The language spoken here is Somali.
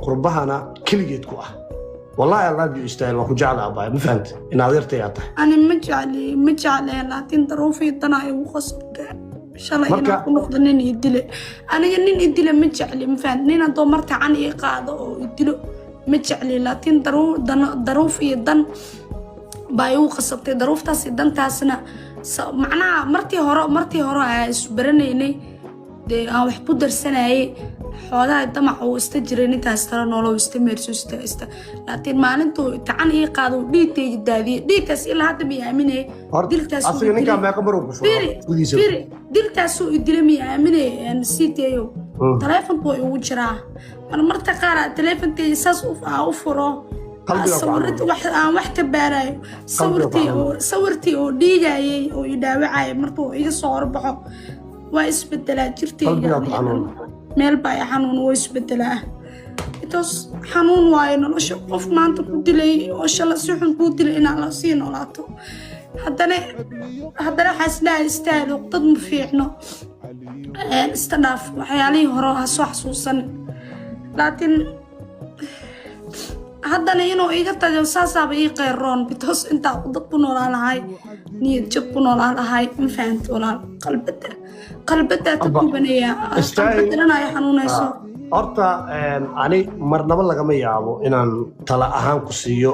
قربها أنا كل جيت كوه والله الله بيستاهل وأكون جعل أباي ما فهمت إن هذا ارتياطه أنا مجعلي لكن ظروفي ضناي وخصبت شاء الله إنا نقدر نين يدله أنا جنين يدله مجعلي ما فهمت نين أنتو مرت عن إيقاظه يدله مجعلي لكن ظروفي ضن بايو خصبت ظروف تاس ضن تاسنا معناها مرتي هراء سبرنيني دي أو حبود درسناي حوالها دمع واستجريني تاسترا نولو استمرسو استا لكن ما انتو تعان اي قادو ديتي جدادي ديتاس إلا هذا بيامني ديلتاس أصلاً نيكا ما كبروا بيري ديلتاسو يدري ميامني ان سيتيو تليفون بو يوجرا انا مرتا قارا تليفون تي ساس اوفرو صورت wax tabaarayo sawirtii oo dhiigayay oo idhaawacay martuu iga soo horbaxo waa isbedelaa jirtayga meel baa xanuun way isbedelaa intaas xanuun waayo nolosha qof maanta ku dilay oo shala si xun ku dilay in la sii noolaato haddana xaslaa istaalo dad ma fiicno istadaaf waxyaalihii hore ha soo xasuusan laakiin haddana inuu iga tago saasaaba ii qeyroon because intaa dad ku noolaa lahay niyad jab ku noolaa lahay ma fahamta walaal qalbada ka gubanaya qalbadana ay xanuunayso horta ani marnaba lagama yaabo inaan tala ahaan ku siiyo